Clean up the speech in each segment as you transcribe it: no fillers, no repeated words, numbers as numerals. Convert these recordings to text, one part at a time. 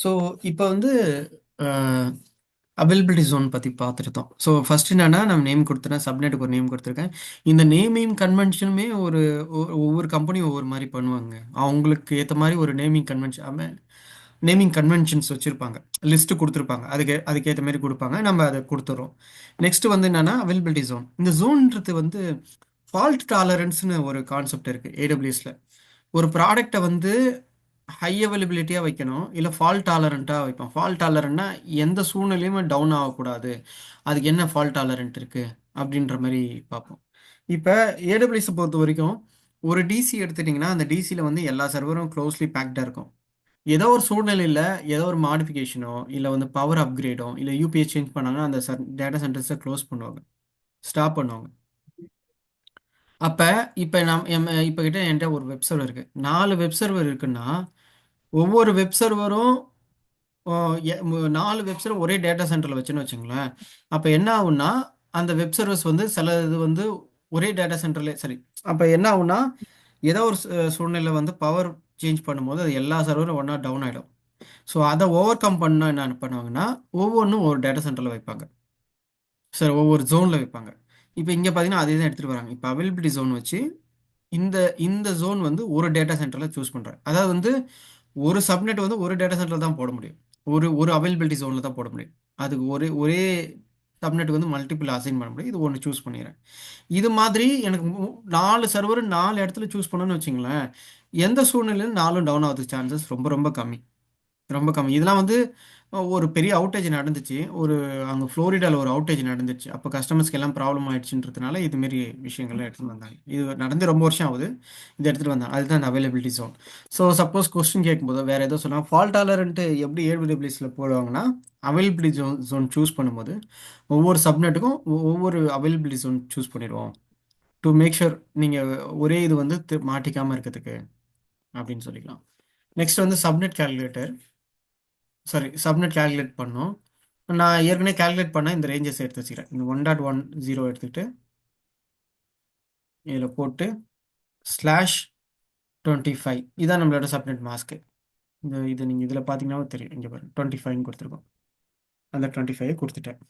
So இப்போ வந்து availability zone பற்றி பார்த்துருந்தோம். ஸோ ஃபர்ஸ்ட் என்னன்னா நம்ம நேம் கொடுத்துட்டேன், சப்நெட்டுக்கு ஒரு நேம் கொடுத்துருக்கேன். இந்த நேமிங் கன்வென்ஷனுமே ஒவ்வொரு கம்பெனியும் ஒவ்வொரு மாதிரி பண்ணுவாங்க. அவங்களுக்கு ஏற்ற மாதிரி ஒரு நேமிங் கன்வென்ஷன்ஸ் வச்சுருப்பாங்க, லிஸ்ட்டு கொடுத்துருப்பாங்க. அதுக்கேற்ற மாதிரி கொடுப்பாங்க, நம்ம அதை கொடுத்துட்றோம். நெக்ஸ்ட் வந்து என்னன்னா அவைலபிலிட்டி ஜோன். இந்த ஜோன்ன்றது வந்து ஃபால்ட் டாலரன்ஸ்னு ஒரு கான்செப்ட் இருக்குது ஏடபிள்யூஎஸ்ல. ஒரு ப்ராடக்டை வந்து ஹை அவைலபிலிட்டியாக வைக்கணும், இல்லை ஃபால்ட் டாலரண்ட்டாக வைப்போம். ஃபால்ட் டாலரண்ட்னா எந்த சூழ்நிலையுமே டவுன் ஆகக்கூடாது, அதுக்கு என்ன ஃபால்ட் டாலரண்ட் இருக்குது அப்படின்ற மாதிரி பார்ப்போம். இப்போ ஏடபிள்யூஎஸை பொறுத்த வரைக்கும் ஒரு டிசி எடுத்துட்டிங்கன்னா அந்த டிசியில் வந்து எல்லா சர்வரும் க்ளோஸ்லி பேக்டாக இருக்கும். ஏதோ ஒரு சூழ்நிலையில் ஏதோ ஒரு மாடிஃபிகேஷனோ இல்லை வந்து பவர் அப்கிரேடோ இல்லை யூபிஎஸ் சேஞ்ச் பண்ணாங்கன்னா அந்த டேட்டா சென்டர்ஸை க்ளோஸ் பண்ணுவாங்க, ஸ்டாப் பண்ணுவாங்க. அப்போ இப்போ இப்போ கிட்ட என்கிட்ட ஒரு வெப் சர்வர் இருக்குது, 4 வெப் சர்வர் இருக்குன்னா ஒவ்வொரு வெப் சர்வரும் 4 வெப் சர்வர் ஒரே டேட்டா சென்டரில் வச்சுன்னு வச்சுங்களேன். அப்போ என்ன ஆகும்னா அந்த வெப் சர்வர்ஸ் வந்து சில இது வந்து ஒரே டேட்டா சென்டர்லேயே சரி. அப்போ என்ன ஆகும்னா ஏதோ ஒரு சூழ்நிலை வந்து பவர் சேஞ்ச் பண்ணும்போது அது எல்லா சர்வரும் ஒன்றா டவுன் ஆகிடும். ஸோ அதை ஓவர் கம் பண்ண என்ன பண்ணுவாங்கன்னா ஒவ்வொன்றும் ஒரு டேட்டா சென்டரில் வைப்பாங்க, சரி ஒவ்வொரு ஜோனில் வைப்பாங்க. இப்போ இங்கே பார்த்தீங்கன்னா அதே தான் எடுத்துகிட்டு வராங்க. இப்போ அவைலபிலிட்டி ஜோன் வச்சு இந்த இந்த ஜோன் வந்து ஒரு டேட்டா சென்டரில் சூஸ் பண்ணுறேன். அதாவது வந்து ஒரு சப்நெட் வந்து ஒரு டேட்டா சென்டரில் தான் போட முடியும், ஒரு ஒரு அவைலபிலிட்டி ஜோனில் தான் போட முடியும். அதுக்கு ஒரே ஒரே சப்நெட் வந்து மல்டிபிள் அசைன் பண்ண முடியும். இது ஒன்று சூஸ் பண்ணிடுறேன். இது மாதிரி எனக்கு 4 சர்வர் 4 இடத்துல சூஸ் பண்ணணும்னு வச்சுங்களேன், எந்த சூழ்நிலையிலும் 4 டவுன் ஆகிறதுக்கு சான்சஸ் ரொம்ப ரொம்ப கம்மி, ரொம்ப கம்மி. இதெல்லாம் வந்து ஒரு பெரிய அவுட்டேஜ் நடந்துச்சு, அங்கே ஃப்ளோரிடாவில் ஒரு அவுட்டேஜ் நடந்துச்சு. அப்போ கஸ்டமர்ஸ்க்கு எல்லாம் ப்ராப்ளம் ஆயிடுச்சுன்றதுனால இதுமாரி விஷயங்கள்லாம் எடுத்துகிட்டு வந்தாங்க. இது நடந்து ரொம்ப வருஷம் ஆகுது, இது எடுத்துகிட்டு வந்தாங்க. அதுதான் அந்த availability zone. So suppose question கேட்கும்போது வேறு ஏதோ சொன்னால் ஃபால்ட் டாலரண்ட்டு எப்படி ஏடபிள்யூஎஸ்ல போடுவாங்கன்னா அவைலபிலிட்டி ஜோன் சூஸ் பண்ணும்போது ஒவ்வொரு சப்நெட்டுக்கும் ஒவ்வொரு அவைலபிலிட்டி ஜோன் சூஸ் பண்ணிடுவோம், டு மேக் ஷுர் நீங்கள் ஒரே இது வந்து மாட்டிக்காமல் இருக்கிறதுக்கு அப்படின்னு சொல்லிக்கலாம். நெக்ஸ்ட் வந்து subnet calculator, sorry subnet calculate பண்ணோம். நான் ஏற்கனவே கால்குலேட் பண்ண இந்த ரேஞ்சஸ் எடுத்து வச்சுக்கிறேன். இந்த 1.10 எடுத்துக்கிட்டு இதில் போட்டு /25 இதான் நம்மளோட சப்நெட் மாஸ்க்கு. இது நீங்கள் இதில் பார்த்தீங்கன்னா தெரியும், இங்கே பாருங்க 25 கொடுத்துருக்கோம். அந்த 25 கொடுத்துட்டேன்.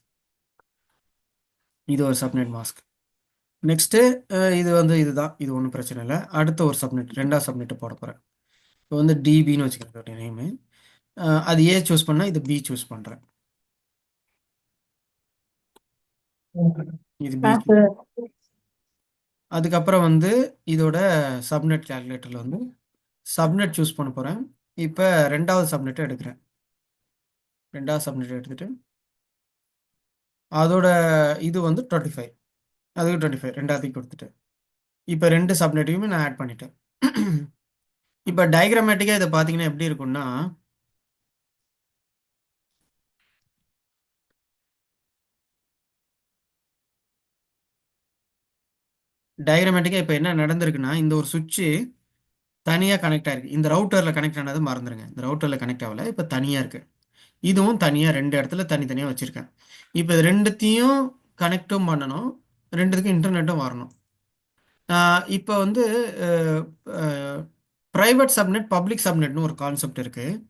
இது ஒரு சப்நெட் மாஸ்க். நெக்ஸ்ட்டு இது வந்து இதுதான், இது ஒன்றும் பிரச்சனை இல்லை. அடுத்த ஒரு சப்நெட், ரெண்டாவது சப்நெட்டு போட போகிறேன். இப்போ வந்து டிபின்னு வச்சுக்கிறேன் நேமு. அது ஏ சூஸ் பண்ணால் இது பி சூஸ் பண்ணுறேன். இது பி. அதுக்கப்புறம் வந்து இதோட சப்நெட் கால்குலேட்டரில் வந்து சப்நெட் சூஸ் பண்ண போகிறேன். இப்போ ரெண்டாவது சப்நெட்டை எடுக்கிறேன். ரெண்டாவது சப்நெட் எடுத்துகிட்டு அதோட இது வந்து 25, அதுக்கு 25 ரெண்டாவதுக்கு கொடுத்துட்டு இப்போ 2 சப்நெட்டையுமே நான் ஆட் பண்ணிட்டேன். இப்போ டயக்ராமேட்டிக்காக இதை பார்த்தீங்கன்னா எப்படி இருக்கும்னா டயக்ராமேட்டிக்காக இப்போ என்ன நடந்திருக்குன்னா இந்த ஒரு சுவிட்சு தனியாக கனெக்ட் ஆகிருக்கு. இந்த ரவுட்டரில் கனெக்ட் ஆனது மறந்துடுங்க, இந்த ரவுட்டரில் கனெக்ட் ஆகலை, இப்போ தனியாக இருக்குது. இதுவும் தனியாக 2 இடத்துல தனித்தனியாக வச்சுருக்கேன். இப்போ இது ரெண்டுத்தையும் கனெக்டும் பண்ணணும், ரெண்டுத்துக்கும் இன்டர்நெட்டும் வரணும். இப்போ வந்து ப்ரைவேட் சப்நெட் பப்ளிக் சப்நெட்னு ஒரு கான்செப்ட் இருக்குது.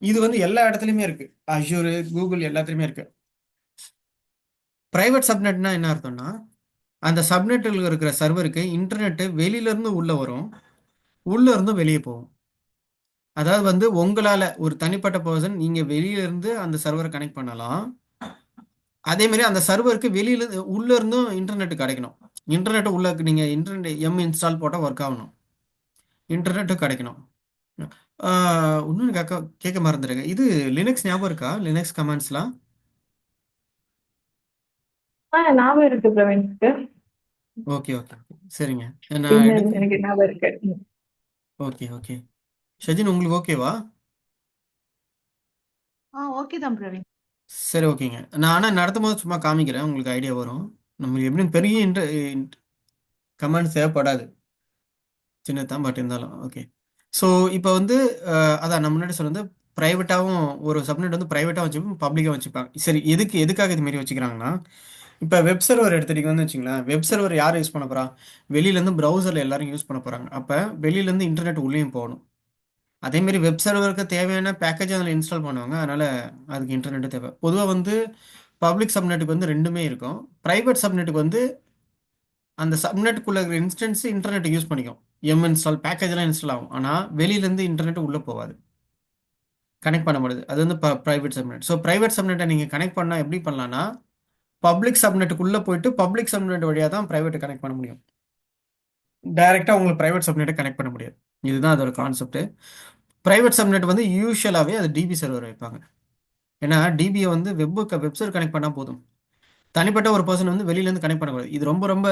இது வந்து எல்லா இடத்துலையுமே இருக்குது, அஷ்யூரு கூகுள் எல்லாத்துலேயுமே இருக்குது. ப்ரைவேட் சப்நெட்னா என்ன அர்த்தம்னா அந்த சப்நெட்டில் இருக்கிற சர்வருக்கு இன்டர்நெட்டு வெளியிலேருந்து உள்ளே வரும், உள்ளே இருந்தும் வெளியே போகும். அதாவது வந்து உங்களால் ஒரு தனிப்பட்ட பர்சன் நீங்கள் வெளியிலேருந்து அந்த சர்வரை கனெக்ட் பண்ணலாம், அதே மாதிரி அந்த சர்வருக்கு வெளியில உள்ளே இருந்தும் இன்டர்நெட்டு கிடைக்கணும். இன்டர்நெட்டு உள்ள நீங்கள் இன்டர்நெட் இன்ஸ்டால் போட்டால் ஒர்க் ஆகணும், இன்டர்நெட்டும் கிடைக்கணும். இன்னொன்று கேட்க மறந்துடுங்க, இது லினக்ஸ் ஞாபகம் இருக்கா? லினக்ஸ் கமாண்ட்ஸ்லாம் ஞாபகம் இருக்கு பிரவீனுக்கு. ஓகே ஓகே சரிங்க. நான் எடுத்து எனக்கு ஞாபகம் இருக்கு. Okay okay. ஷஜின் உங்களுக்கு ஓகேவா? ஓகே தான் பிரவீன். சரி ஓகேங்க. நான் ஆனால் நடத்தும் போது சும்மா காமிக்கிறேன், உங்களுக்கு ஐடியா வரும். நம்மளுக்கு எப்படியும் பெரிய கமாண்ட்ஸ் தேவைப்படாது, சின்னதான், பட் இருந்தாலும் ஓகே. ஸோ இப்போ வந்து அதான் நம்ம முன்னாடி சொன்னது ப்ரைவேட்டாகவும் ஒரு சப்நெட் வந்து ப்ரைவேட்டாக வச்சுப்போம், பப்ளிக்காக வச்சுப்பாங்க. சரி எதுக்காக இது மாரி வச்சுக்கிறாங்கன்னா இப்போ வெப் சர்வர் எடுத்துட்டீங்கன்னு வச்சுங்களேன், வெப் சர்வர் யார் யூஸ் பண்ண போகிறா? வெளியிலேருந்து ப்ரௌசரில் எல்லாரும் யூஸ் பண்ண போகிறாங்க. அப்போ வெளியிலேருந்து இன்டர்நெட் உள்ளேயும் போகணும். அதேமாரி வெப் சர்வருக்கு தேவையான பேக்கேஜ் அதில் இன்ஸ்டால் பண்ணுவாங்க. அதனால் அதுக்கு இன்டர்நெட்டு தேவை. பொதுவாக வந்து பப்ளிக் சப்நெட்டுக்கு வந்து ரெண்டுமே இருக்கும். ப்ரைவேட் சப்நெட்டுக்கு வந்து அந்த சப்நெட்டுக்குள்ள இருக்கிற இன்ஸ்டன்ஸ் இன்டர்நெட் யூஸ் பண்ணிக்கும். இன்ஸ்டால் பேக்கேஜ்லாம் இன்ஸ்டால் ஆகும். ஆனால் வெளியிலேருந்து இன்டர்நெட் உள்ளே போகாது, கனெக்ட் பண்ண முடியாது. அது வந்து ப்ரைவேட் சப்நெட். ஸோ ப்ரைவேட் சப்நெட்டை நீங்கள் கனெக்ட் பண்ணால் எப்படி பண்ணலான்னா, பப்ளிக் சப்நெட்டுக்குள்ளே போயிட்டு பப்ளிக் சப்நெட் வழியாக தான் ப்ரைவேட்டை கனெக்ட் பண்ண முடியும். டைரெக்டாக உங்களுக்கு ப்ரைவேட் சப்நெட்டை கனெக்ட் பண்ண முடியாது. இதுதான் அதோட கான்செப்ட். ப்ரைவேட் சப்நெட் வந்து யூஷுவலாகவே அது டிபி சர்வர் வைப்பாங்க. ஏன்னா டிபியை வந்து வெப்சர்வர் கனெக்ட் பண்ணால் போதும். தனிப்பட்ட ஒரு பர்சன் வந்து வெளியிலேருந்து கனெக்ட் பண்ணக்கூடாது. இது ரொம்ப ரொம்ப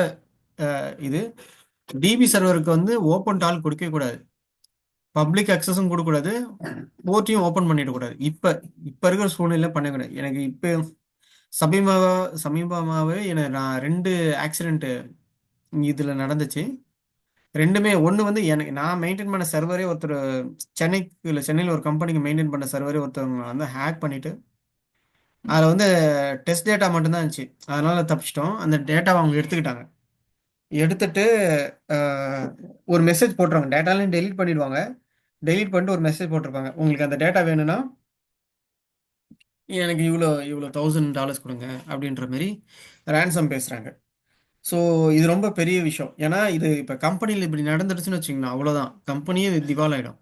இது டிபி சர்வருக்கு வந்து ஓப்பன் டால் கொடுக்கவே கூடாது. பப்ளிக் அக்சஸும் கொடுக்கக்கூடாது. போர்ட்டையும் ஓப்பன் பண்ணிடக்கூடாது. இப்போ இருக்கிற சூழ்நிலையில் பண்ணக்கூடாது. எனக்கு இப்போ சமீபமாகவே எனக்கு நான் 2 ஆக்சிடென்ட் இதில் நடந்துச்சு. ரெண்டுமே ஒன்று வந்து எனக்கு நான் மெயின்டைன் பண்ண சர்வரே ஒருத்தர் சென்னையில் ஒரு கம்பெனிக்கு மெயின்டைன் பண்ண சர்வரே ஒருத்தவங்க வந்து ஹேக் பண்ணிட்டு அதில் வந்து டெஸ்ட் டேட்டா மட்டும்தான் இருந்துச்சு. அதனால தப்பிச்சிட்டோம். அந்த டேட்டாவை அவங்க எடுத்துக்கிட்டாங்க. எடுத்துட்டு அஹ், ஒரு மெசேஜ் போட்டுருவாங்க. டேட்டாலையும் டெலீட் பண்ணிடுவாங்க. டெலீட் பண்ணிட்டு ஒரு மெசேஜ் போட்டிருப்பாங்க, உங்களுக்கு அந்த டேட்டா வேணும்னா எனக்கு இவ்வளோ இவ்வளோ $1000 கொடுங்க அப்படின்ற மாதிரி ரேன்சம் பேசுகிறாங்க. ஸோ இது ரொம்ப பெரிய விஷயம். ஏன்னா இது இப்போ கம்பெனியில் இப்படி நடந்துடுச்சுன்னு வச்சிங்கன்னா அவ்வளோதான், கம்பெனியே திவாலாயிடும்.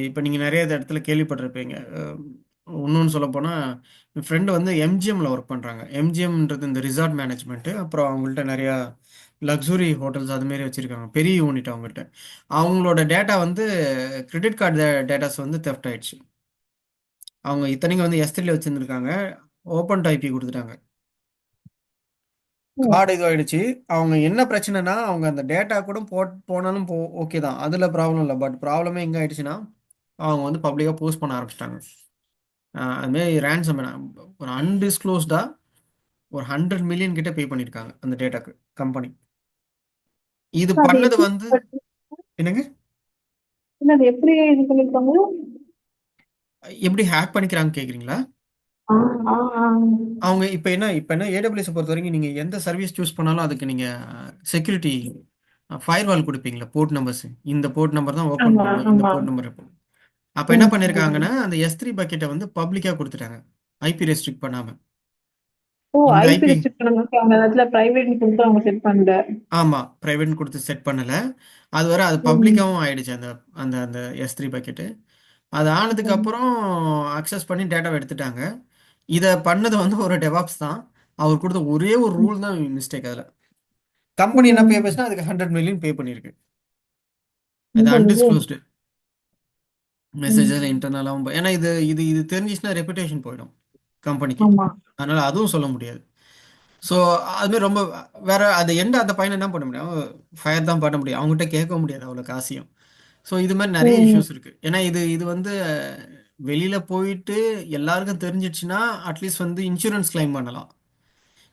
இப்போ நீங்கள் நிறைய இடத்துல கேள்விப்பட்டிருப்பீங்க. இன்னொன்று சொல்லப்போனால் என் ஃப்ரெண்டு வந்து எம்ஜிஎம்மில் ஒர்க் பண்ணுறாங்க. எம்ஜிஎம்ன்றது இந்த ரிசார்ட் மேனேஜ்மெண்ட்டு. அப்புறம் அவங்கள்ட்ட நிறையா லக்ஸுரி ஹோட்டல்ஸ் அதுமாரி வச்சுருக்காங்க. பெரிய யூனிட் அவங்கள்ட்ட. அவங்களோட டேட்டா வந்து கிரெடிட் கார்டு டேட்டாஸ் வந்து தெஃப்ட் ஆயிடுச்சு. அவங்க இத்தனைக்கும் வந்து S3ல வச்சுருந்துருக்காங்க. ஓப்பன் டைப்பி கொடுத்துட்டாங்க. ஓ, கார்டு இதுவாயிடுச்சு. அவங்க என்ன பிரச்சனைனா, அவங்க அந்த டேட்டா கூட போனாலும் ஓகே தான். அதில் ப்ராப்ளம் இல்லை. பட் ப்ராப்ளமே எங்கே ஆயிடுச்சுன்னா, அவங்க வந்து பப்ளிக்காக போஸ்ட் பண்ண ஆரம்பிச்சிட்டாங்க. அதுமாரி ரேன்சம் ஒரு அன்டிஸ்க்ளோஸ்டாக ஒரு 100 மில்லியன் கிட்ட பே பண்ணியிருக்காங்க அந்த டேட்டாக்கு கம்பெனி. இது அது பண்ணது எப்படி வந்து என்னங்க, இல்ல, அது எப்படி இது பண்ணிருக்காங்க? எப்படி ஹேக் பண்ணிக்கிறாங்க கேட்குறீங்களா? ஆ, ஆ, ஆ. அவங்க இப்போ என்ன ஏடபிள்யூஎஸ் பொறுத்த வரைக்கும் நீங்கள் எந்த சர்வீஸ் சூஸ் பண்ணாலும் அதுக்கு நீங்கள் செக்யூரிட்டி ஃபயர்வால் கொடுப்பீங்களா, போர்ட் நம்பர்ஸ். இந்த போர்ட் நம்பர் தான் ஓப்பன் ஆமா, பண்ணும், இந்த ஆமா. போர்ட் நம்பர் இருக்கும். அப்போ என்ன ம், ம். பண்ணியிருக்காங்கன்னா, அந்த S3 பக்கெட்டை வந்து பப்ளிக்காக கொடுத்துட்டாங்க, ஐபி ரெஸ்ட்ரிக்ட் பண்ணாமல். ஓ, இந்த ஐபி ஐபி ரெஸ்ட்ரிக்ட் பண்ண மாதிரி அவங்க இடத்துல பிரைவேட்னு கொடுத்து அவங்க செட் பண்ணல. ஆமாம், ப்ரைவேட்னு கொடுத்து செட் பண்ணலை. அது ம், பப்ளிக்காகவும் ஆயிடுச்சு அந்த அந்த அந்த S3 பக்கெட்டு. அது ம், ஆனதுக்கப்புறம் அக்சஸ் பண்ணி டேட்டாவை எடுத்துட்டாங்க. இதை பண்ணது வந்து ஒரு டெவாப்ஸ் தான். அவர் கொடுத்த ஒரே ஒரு ம், ரூல் தான் மிஸ்டேக் அதில். கம்பெனி என்ன பே ம். பேசினா அதுக்கு 100 மில்லியன் பே பண்ணியிருக்கு. அது இந்த இது. அன்டிஸ்க்ளோஸ்டு மெசேஜில் ம். இன்டர்னலாகவும், ஏன்னா இது இது இது தெரிஞ்சிச்சுன்னா ரெப்புடேஷன் போயிடும் கம்பெனிக்கு. ஆமா. அதனால் அதுவும் சொல்ல முடியாது. ஸோ அதுமாதிரி ரொம்ப வேற அது அந்த பையனை என்ன பண்ண முடியும், ஃபயர் தான் பண்ண முடியும். அவங்ககிட்ட கேட்க முடியாது அவ்வளோ காசியும். ஸோ இது மாதிரி நிறைய ம், இஷ்யூஸ் இருக்குது. ஏன்னா இது இது வந்து வெளியில் போயிட்டு எல்லாருக்கும் தெரிஞ்சிடுச்சுன்னா அட்லீஸ்ட் வந்து இன்சூரன்ஸ் கிளைம் பண்ணலாம்.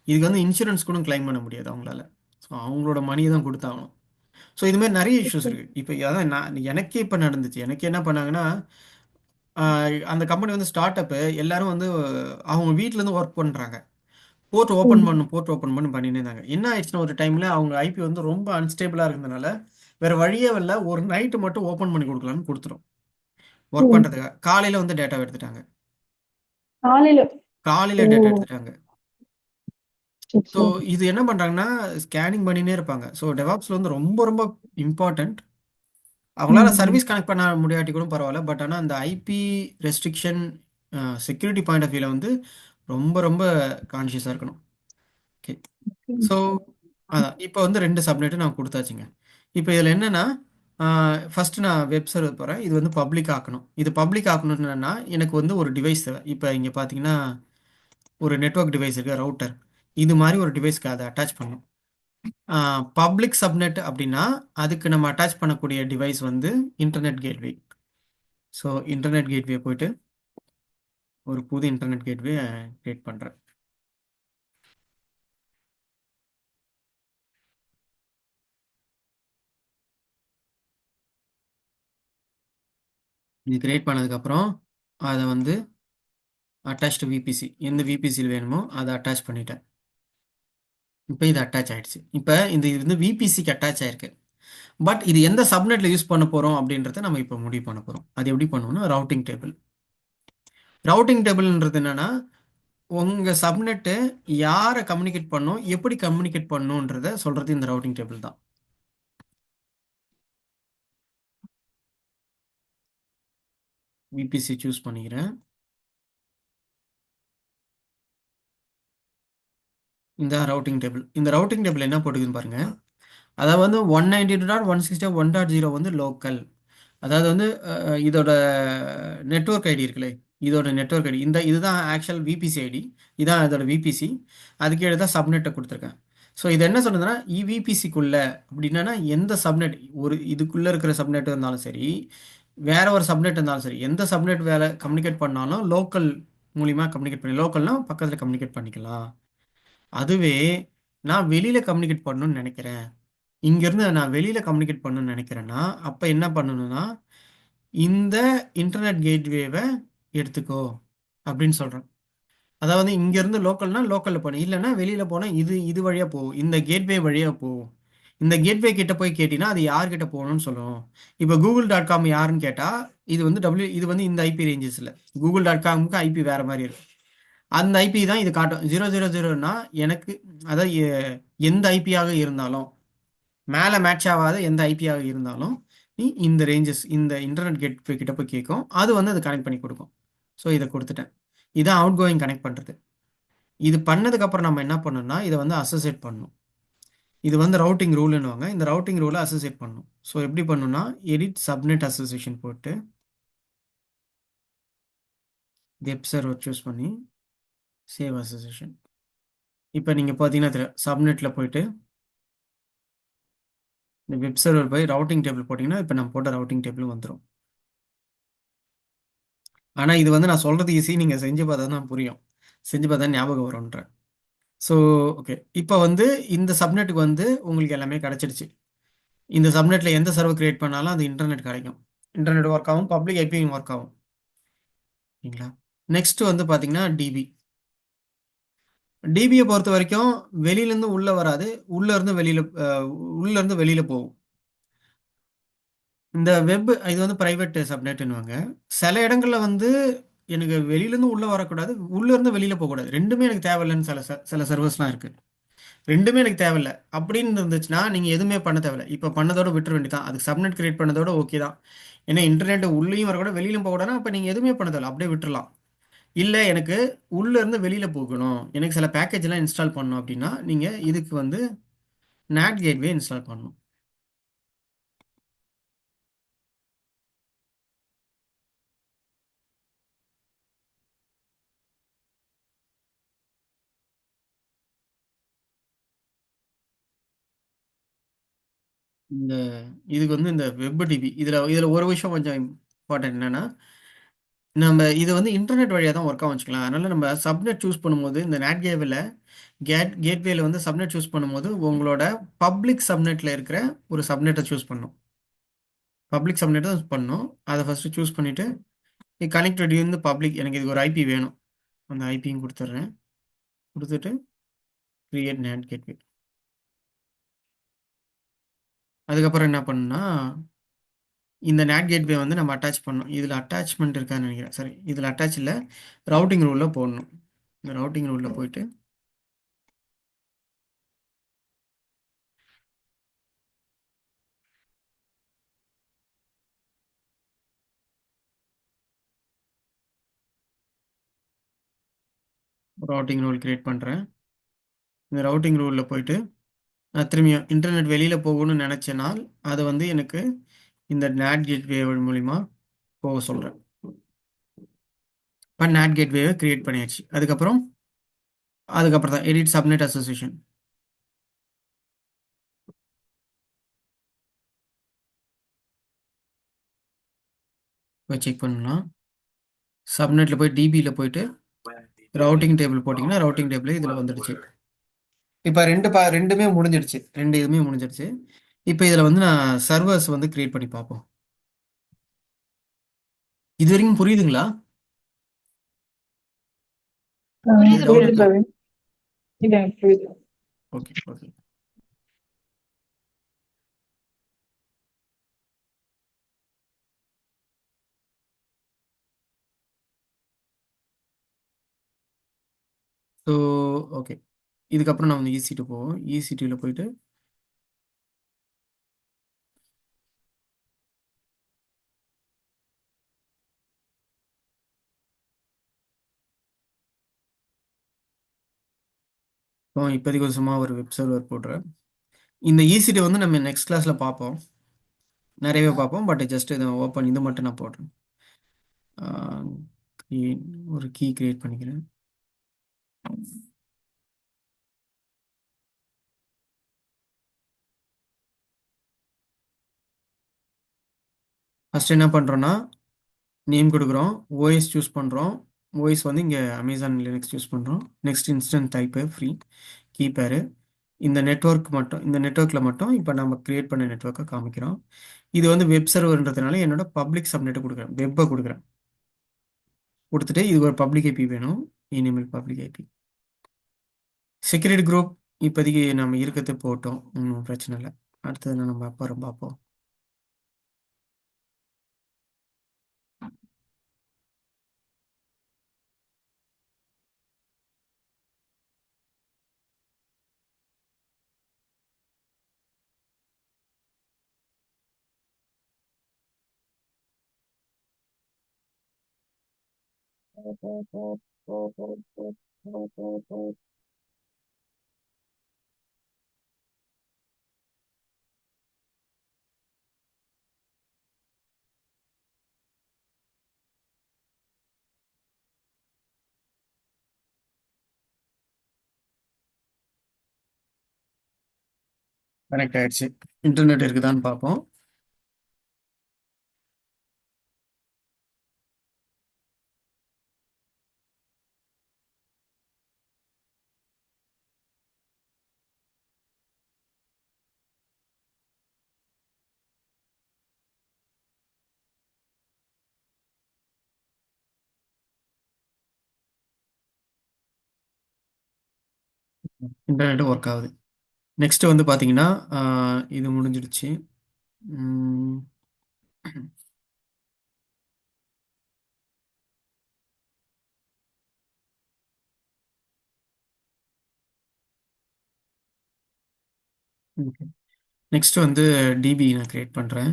இதுக்கு வந்து இன்சூரன்ஸ் கூட கிளைம் பண்ண முடியாது அவங்களால. ஸோ அவங்களோட மணியை தான் கொடுத்தாகணும். ஸோ இது மாதிரி நிறைய இஷ்யூஸ் இருக்குது. இப்போ அதான் எனக்கே இப்போ நடந்துச்சு. எனக்கு என்ன பண்ணாங்கன்னா, அந்த கம்பெனி வந்து ஸ்டார்ட் அப்பு எல்லாரும் வந்து அவங்க வீட்டிலேருந்து ஒர்க் பண்ணுறாங்க. ம், போர்ட் ஓப்பன் பண்ணி பண்ணினே இருந்தாங்க. என்ன ஆயிடுச்சுன்னா ஒரு டைமில் அவங்க ஐபி வந்து ரொம்ப அன்ஸ்டேபிளாக இருந்ததுனால வேற வழியே இல்லை, ஒரு நைட்டு மட்டும் ஓப்பன் பண்ணி கொடுக்கலான்னு கொடுத்துரும் ஒர்க் ம். பண்ணுறதுக்காக. காலையில் வந்து டேட்டாவை எடுத்துட்டாங்க. காலையில. ஓ, காலையில் டேட்டா எடுத்துட்டாங்க. ஸோ அச்சோ. இது என்ன பண்ணுறாங்கன்னா, ஸ்கேனிங் பண்ணினே இருப்பாங்க. ஸோ டெவாப்ஸில் வந்து ரொம்ப ரொம்ப இம்பார்ட்டண்ட். அவங்களால ம், சர்வீஸ் கனெக்ட் பண்ண முடியாட்டி கூட பரவாயில்ல. பட் ஆனால் அந்த IP restriction security point of வியூவில் வந்து ரொம்ப ரொம்ப கான்ஷியஸாக இருக்கணும். ஓகே. ம். ஸோ அதான் இப்போ வந்து 2 சப்நெட்டு நான் கொடுத்தாச்சுங்க. இப்போ இதில் என்னென்னா, ஃபஸ்ட்டு நான் வெப் சர்வர் போகிறேன். இது வந்து பப்ளிக் ஆக்கணும். இது பப்ளிக் ஆக்கணும்னா எனக்கு வந்து ஒரு டிவைஸ் தேவை. இப்போ இங்கே பார்த்தீங்கன்னா ஒரு நெட்வொர்க் டிவைஸ் இருக்குது, ரவுட்டர். இது மாதிரி ஒரு டிவைஸ்க்கு அதை அட்டாச் பண்ணணும். பப்ளிக் சப்நெட் அப்படின்னா அதுக்கு நம்ம அட்டாச் பண்ணக்கூடிய டிவைஸ் வந்து internet gateway. So internet gateway போயிட்டு ஒரு புது இன்டர்நெட் கேட்வே கிரியேட் பண்ணுறேன். இது கிரியேட் பண்ணதுக்கப்புறம் அதை வந்து அட்டாச் டு விபிசி, எந்த விபிசியில் வேணுமோ அதை அட்டாச் பண்ணிட்டேன். இப்போ இது அட்டாச் ஆயிடுச்சு. இப்போ இது வந்து விபிசிக்கு அட்டாச் ஆயிருக்கு. பட் இது எந்த சப்நெட்டில் யூஸ் பண்ண போகிறோம் அப்படின்றத நம்ம இப்போ முடிவு பண்ண போகிறோம். அது எப்படி பண்ணுவோம்னா ரவுட்டிங் டேபிள். ரவுட்டிங் டேபிள்ன்றது என்னன்னா உங்கள் சப்நெட்டு யாரை கம்யூனிகேட் பண்ணும், எப்படி கம்யூனிகேட் பண்ணுன்றத சொல்கிறது இந்த ரவுட்டிங் டேபிள் தான். விபிசி சூஸ் பண்ணிக்கிறேன். இந்த ரவுட்டிங் டேபிள், இந்த ரவுட்டிங் டேபிள் என்ன போட்டுக்குதுன்னு பாருங்க. அதாவது வந்து 192.168.1.0 வந்து லோக்கல். அதாவது வந்து இதோட நெட்வொர்க் ஐடி இருக்குல்ல, இதோட நெட்வொர்க் ஐடி இதுதான் ஆக்சுவல் விபிசி ஐடி. இதான் இதோட விபிசி. அதுக்கு தான் சப்நெட்டை கொடுத்துருக்கேன். ஸோ இது என்ன சொல்லுதுன்னா இவிபிசிக்குள்ள அப்படின்னா எந்த சப்நெட், ஒரு இதுக்குள்ளே இருக்கிற சப்நெட் இருந்தாலும் சரி, வேற ஒரு சப்நெட் இருந்தாலும் சரி, எந்த சப்நெட் வேலை கம்யூனிகேட் பண்ணாலும் லோக்கல் மூலிமா கம்யூனிகேட் பண்ணி, லோக்கல்னா பக்கத்தில் கம்யூனிகேட் பண்ணிக்கலாம். அதுவே நான் வெளியில் கம்யூனிகேட் பண்ணணும்னு நினைக்கிறேன், இங்கேருந்து நான் வெளியில் கம்யூனிகேட் பண்ணணும்னு நினைக்கிறேன்னா அப்போ என்ன பண்ணணும்னா இந்த இன்டர்நெட் கேட்வேவை எடுத்துக்கோ அப்படின்னு சொல்கிறேன். அதாவது இங்கேருந்து லோக்கல்னா லோக்கலில் போனேன், இல்லைன்னா வெளியில் போனால் இது இது வழியாக போகும், இந்த கேட்வே வழியாக போகும். இந்த கேட்வே கிட்ட போய் கேட்டிங்கன்னா அது யார்கிட்ட போகணும்னு சொல்லணும். இப்போ கூகுள்.com யாருன்னு கேட்டால் இது வந்து இது வந்து இந்த ஐபி ரேஞ்சஸ் இல்லை. கூகுள்.comக்கு ஐபி வேறு மாதிரி இருக்கு. அந்த ஐபி தான் இது காட்டும். 000னா எனக்கு, அதாவது எந்த ஐபியாக இருந்தாலும், மேலே மேட்ச் ஆகாத எந்த ஐபியாக இருந்தாலும் நீ இந்த ரேஞ்சஸ் இந்த இன்டர்நெட் கேட்வே கிட்ட போய் கேட்கும், அது வந்து அது கனெக்ட் பண்ணி கொடுக்கும். ஸோ இதை கொடுத்துட்டேன். இதான் அவுட் கோயிங் கனெக்ட் பண்ணுறது. இது பண்ணதுக்கப்புறம் நம்ம என்ன பண்ணணும்னா இதை வந்து அசோசியேட் பண்ணணும். இது வந்து ரவுட்டிங் ரூல்னுவாங்க. இந்த ரவுட்டிங் ரூலை அசோசியேட் பண்ணணும். ஸோ எப்படி பண்ணணும்னா எடிட் சப்நெட் அசோசியேஷன் போட்டு வெப் சர்வர் சூஸ் பண்ணி சேவ் அசோசியேஷன். இப்போ நீங்கள் பார்த்தீங்கன்னா தெரியும், சப்நெட்டில் போயிட்டு இந்த வெப் சர்வர் போய் ரவுட்டிங் டேபிள் போட்டிங்கன்னா இப்போ நம்ம போட்ட ரவுட்டிங் டேபிள் வந்துடும். ஆனால் இது வந்து நான் சொல்கிறது ஈஸி, நீங்கள் செஞ்சு பார்த்தா தான் புரியும், செஞ்சு பார்த்தா ஞாபகம் வரும்ன்றேன். ஸோ ஓகே, இப்போ வந்து இந்த சப்நெட்டுக்கு வந்து உங்களுக்கு எல்லாமே கிடச்சிடுச்சு. இந்த சப்நெட்டில் எந்த சர்வர் கிரியேட் பண்ணாலும் அது இன்டர்நெட் கிடைக்கும், இன்டர்நெட் ஒர்க் ஆகும், பப்ளிக் ஐபியும் ஒர்க் ஆகும். சரிங்களா? நெக்ஸ்ட் வந்து பார்த்தீங்கன்னா டிபி. டிபியை பொறுத்த வரைக்கும் வெளியிலேருந்து உள்ளே வராது, உள்ளேருந்து வெளியில் போகும். இந்த வெப் இது வந்து ப்ரைவேட் சப்நெட்டுன்னுவாங்க. சில இடங்களில் வந்து எனக்கு வெளியிலேருந்து உள்ளே வரக்கூடாது, உள்ளேருந்து வெளியில் போகக்கூடாது, ரெண்டுமே எனக்கு தேவையில்லைன்னு சில சர்வர்ஸ்லாம் இருக்குது. ரெண்டுமே எனக்கு தேவையில்லை அப்படின்னு இருந்துச்சுன்னா நீங்கள் எதுவுமே பண்ண தேவையில்லை. இப்போ பண்ணதோட விட்டுற வேண்டியதான். அதுக்கு சப்நெட் கிரியேட் பண்ணதோட ஓகே தான். ஏன்னா இன்டர்நெட் உள்ளேயும் வரக்கூடாது வெளியிலும் போகக்கூடாதுன்னா அப்போ நீங்கள் எதுவுமே பண்ண தேவையில்லை, அப்படியே விட்டுறலாம். இல்லை எனக்கு உள்ளேருந்து வெளியில் போகணும், எனக்கு சில பேக்கேஜ்லாம் இன்ஸ்டால் பண்ணணும் அப்படின்னா நீங்கள் இதுக்கு வந்து நாட் கேட்வே இன்ஸ்டால் பண்ணணும். இந்த இதுக்கு வந்து இந்த வெப் டிபி இதில் ஒரு விஷயம் கொஞ்சம் இம்பார்ட்டன்ட் என்னன்னா, நம்ம இது வந்து இன்டர்நெட் வழியாக தான் ஒர்க் ஆகும் வச்சுக்கலாம். அதனால நம்ம சப்நெட் சூஸ் பண்ணும்போது இந்த நாட் கேவில் கேட்வேல வந்து சப்நெட் சூஸ் பண்ணும்போது உங்களோட பப்ளிக் சப்நெட்டில் இருக்கிற ஒரு சப்நெட்டை சூஸ் பண்ணணும். பப்ளிக் சப்நெட் தான் பண்ணணும். அதை ஃபஸ்ட்டு சூஸ் பண்ணிவிட்டு கனெக்டட் வந்து பப்ளிக், எனக்கு இதுக்கு ஒரு ஐபி வேணும், அந்த ஐபியும் கொடுத்துட்றேன். கொடுத்துட்டு கிரியேட் நேட் கேட்வே. அதுக்கப்புறம் என்ன பண்ணுன்னா இந்த நேட் கேட்வே வந்து நம்ம அட்டாச் பண்ணணும். இதில் அட்டாச்மெண்ட் இருக்கான்னு நினைக்கிறேன், சரி இதில் அட்டாச் இல்லை, ரவுட்டிங் ரூலில் போடணும். இந்த ரவுட்டிங் ரூலில் போயிட்டு ரவுட்டிங் ரூல் கிரியேட் பண்ணுறேன். இந்த ரவுட்டிங் ரூலில் போயிட்டு நான் திரும்பியும் இன்டர்நெட் வெளியில் போகணும்னு நினச்சனால் அதை வந்து எனக்கு இந்த நேட் கேட்வே மூலிமா போக சொல்கிறேன். இப்போ நேட் கேட்வேவை கிரியேட் பண்ணியாச்சு. அதுக்கப்புறம் தான் எடிட் சப்நெட் அசோசியேஷன் போய் செக் பண்ணலாம். சப்நெட்டில் போய் டிபியில் போயிட்டு ரவுட்டிங் டேபிள் போட்டிங்கன்னா ரவுட்டிங் டேபிள் இதில் வந்துடுச்சு. இப்போ ரெண்டுமே முடிஞ்சிடுச்சு, ரெண்டு இதுவுமே முடிஞ்சிடுச்சு. இப்போ இதில் வந்து நான் சர்வர்ஸ் வந்து கிரியேட் பண்ணி பார்ப்போம். இது வரைக்கும் புரியுதுங்களா? புரியுது டவுட் இருக்கா? பிரவீன். இல்ல எனக்கு புரியுது. Okay okay. ஸோ ஓகே, இதுக்கப்புறம் நான் வந்து EC2 போவோம். EC2ல போயிட்டு இப்போ இப்போதைக்கு ஒரு சும்மா ஒரு வெப் சர்வர் போடுறேன். இந்த EC2 வந்து நம்ம நெக்ஸ்ட் கிளாஸ்ல பார்ப்போம், நிறையவே பார்ப்போம். பட் ஜஸ்ட் இதை ஓப்பன் இது மட்டும் நான் போடுறேன். create ஒரு கீ கிரியேட் பண்ணிக்கிறேன். ஃபர்ஸ்ட் என்ன பண்ணுறோன்னா, நேம் கொடுக்குறோம், ஓஎஸ் சூஸ் பண்ணுறோம். ஓஎஸ் வந்து இங்கே அமேசான் லினக்ஸ் சூஸ் பண்ணுறோம். Next instance type free key pair. இந்த நெட்வொர்க் மட்டும், இந்த நெட்வொர்க்கில் மட்டும் இப்போ நம்ம கிரியேட் பண்ண நெட்வொர்க்கை காமிக்கிறோம். இது வந்து வெப் சர்வர்ன்றதுனால என்னோட பப்ளிக் சப்நெட்டை கொடுக்குறேன், வெப்பை கொடுக்குறேன். கொடுத்துட்டு இது ஒரு பப்ளிக் ஐபி வேணும், இனிமேல் பப்ளிக் ஐபி. செக்யூரிட்டி குரூப் இப்போதைக்கு நம்ம இருக்கிறது போட்டோம், ஒன்றும் பிரச்சனை இல்லை. அடுத்தது நம்ம அப்புறம் பார்ப்போம். கனெக்ட் ஆயிடுச்சு, இன்டர்நெட் இருக்குதான்னு பார்ப்போம். இன்டர்நெட் ஒர்க் ஆகுது. நெக்ஸ்ட் வந்து பார்த்தீங்கன்னா, இது முடிஞ்சிடுச்சு. நெக்ஸ்ட் வந்து டிபி நான் கிரியேட் பண்ணுறேன்.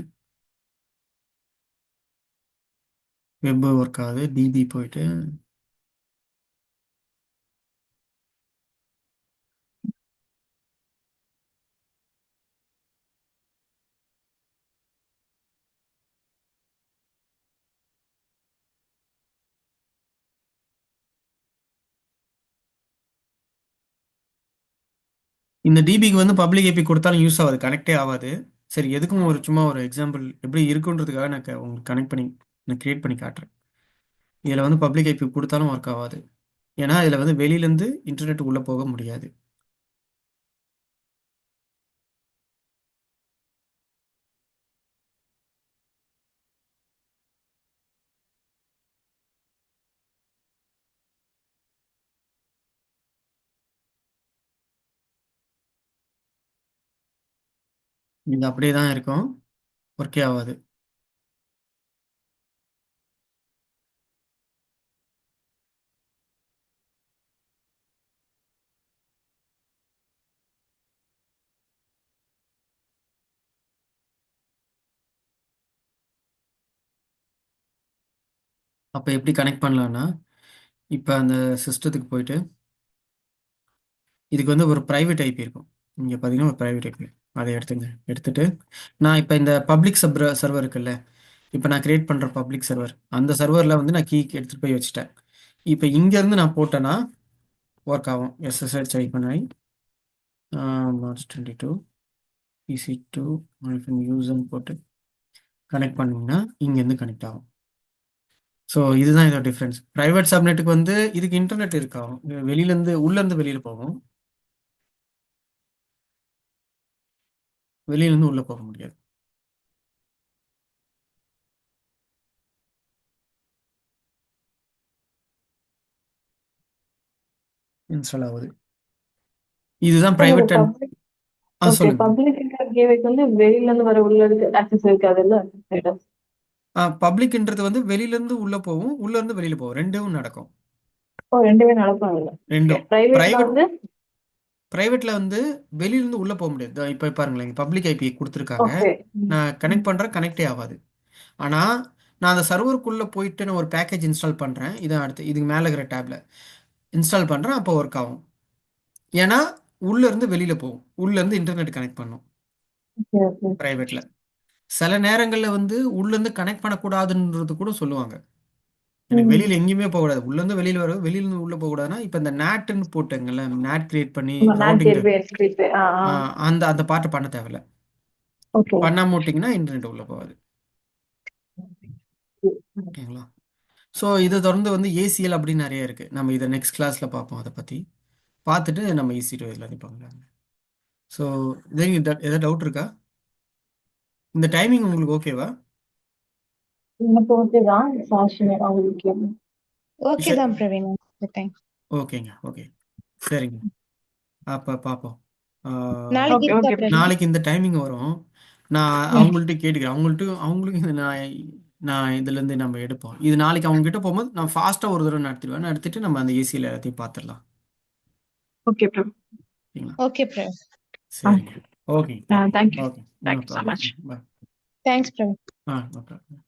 வெப் ஒர்க் ஆகுது, டிபி போயிட்டு இந்த டிபிக்கு வந்து பப்ளிக் ஐபி கொடுத்தாலும் யூஸ் ஆகாது, கனெக்டே ஆகாது. சரி, எதுக்கும் ஒரு சும்மா ஒரு எக்ஸாம்பிள் எப்படி இருக்குன்றதுக்காக நான் உங்களுக்கு கனெக்ட் பண்ணி நான் கிரியேட் பண்ணி காட்டுறேன். இதில் வந்து பப்ளிக் ஐபி கொடுத்தாலும் ஒர்க் ஆகாது, ஏன்னா இதில் வந்து வெளியிலேருந்து இன்டர்நெட் உள்ளே போக முடியாது. இது அப்படியே தான் இருக்கும், ஒர்க்கே ஆகாது. அப்போ எப்படி கனெக்ட் பண்ணலான்னா, இப்போ அந்த சிஸ்டத்துக்கு போயிட்டு இதுக்கு வந்து ஒரு ப்ரைவேட் ஐபி இருக்கும். இங்கே பார்த்தீங்கன்னா ஒரு ப்ரைவேட் ஐபி, அதை எடுத்துங்க. எடுத்துட்டு நான் இப்போ இந்த பப்ளிக் சர்வர் இருக்குல்ல, இப்போ நான் கிரியேட் பண்ணுற பப்ளிக் சர்வர், அந்த சர்வரில் வந்து நான் கீ எடுத்துகிட்டு போய் வச்சுட்டேன். இப்போ இங்கேருந்து நான் போட்டேன்னா ஒர்க் ஆகும். SSH ஐபன் ஐ மார்ச் 22 EC2 யூஸ்ன்னு போட்டு கனெக்ட் பண்ணிங்கன்னா இங்கேருந்து கனெக்ட் ஆகும். ஸோ இதுதான் இதோட டிஃப்ரென்ஸ். ப்ரைவேட் சப்நெட்டுக்கு வந்து இதுக்கு இன்டர்நெட் இருக்காகும், வெளியிலேருந்து உள்ளேருந்து வெளியில் போகும், வெளியிலேருந்து உள்ளே போக முடியாது. இன்ஸ்டால் ஆகுது. இதுதான் சார் அது ப்ரைவேட் அண்ட் பப்ளிக். ஓகே, சொல்லுங்க. பப்ளிக் கேவேக்கு வந்து வெளியில இருந்து வர உள்ள ஆக்சஸ் இருக்காதுல்ல. பப்ளிக்ன்றது வந்து வெளியிலேருந்து உள்ளே போகும், உள்ளேருந்து வெளியில் போகும், ரெண்டும் நடக்கும். ஓ, ரெண்டுமே நடப்பாங்கல்ல. ரெண்டும். பிரைவேட்ல பிரைவேட் வந்து பிரைவேட்ல வந்து வெளியிலேருந்து உள்ளே போக முடியாது. இப்போ பாருங்களேன், பப்ளிக் ஐபி கொடுத்துருக்காங்க. ஓகே. நான் கனெக்ட் பண்ணுறேன், கனெக்டே ஆகாது. ஆனால் நான் அந்த சர்வருக்குள்ளே போயிட்டு நான் ஒரு பேக்கேஜ் இன்ஸ்டால் பண்ணுறேன். இதான் அடுத்து இதுக்கு மேலே இருக்கிற டேப்ல இன்ஸ்டால் பண்ணுறேன். அப்போ ஒர்க் ஆகும். ஏன்னா உள்ளேருந்து வெளியில் போகும், உள்ளேருந்து இன்டர்நெட் கனெக்ட் பண்ணும் ஓகே ஓகே. ப்ரைவேட்டில். சில நேரங்களில் வந்து உள்ளேருந்து கனெக்ட் பண்ணக்கூடாதுன்றது கூட சொல்லுவாங்க. எனக்கு ம். வெளியில் எங்கேயுமே போகக்கூடாது, உள்ளேருந்து வெளியில் வர, வெளியிலேருந்து உள்ளே போகக்கூடாதுன்னா இப்போ இந்த நேட்டுன்னு போட்டுங்கல்ல, நேட் கிரியேட் பண்ணி நான் ரவுட்டிங் கேட்வே எஸ்பிபி. ஆ ஆ. அந்த அந்த பாட்டை பண்ண தேவையில்ல. ஓகே. பண்ணாம விட்டிங்கன்னா இன்டர்நெட் உள்ளே போகாது. ஓகேங்களா? ஸோ இதை தொடர்ந்து வந்து ஏசிஎல் அப்படின்னு நிறைய இருக்குது. நம்ம இதை நெக்ஸ்ட் கிளாஸில் பார்ப்போம். அதை பற்றி பார்த்துட்டு நம்ம ஈஸி எல்லாத்தையும் பார்க்கலாம். ஸோ இதே எதாவது டவுட் இருக்கா? இந்த டைமிங் உங்களுக்கு ஓகேவா? எனக்கு ஓகே தான். சாஷினி அவங்களுக்கு. ஓகே தான் பிரவீன். ஓகேங்க, ஓகே, சரிங்க. அப்போ பார்ப்போம். நாளைக்கு ஓகே இருக்கா ஓகே. பிரவீன்? நாளைக்கு இந்த டைமிங் வரும். நான் அவங்கள்ட்ட கேட்டுக்கிறேன். அவங்களுக்கும் இது நான் இதுலேருந்து நம்ம எடுப்போம். இது நாளைக்கு அவங்க கிட்ட போகும்போது நான் ஃபாஸ்ட்டாக ஒரு தடவை நடத்திடுவேன். நடத்திட்டு நம்ம அந்த ஏசியில் எல்லாத்தையும் பார்த்துடலாம். Okay bro. சரிங்களா? ஓகே பிரவீன். சரிங்க, okay, thank you. Okay, no thank you so problem. Much. Bye. Thanks Praveen. No problem.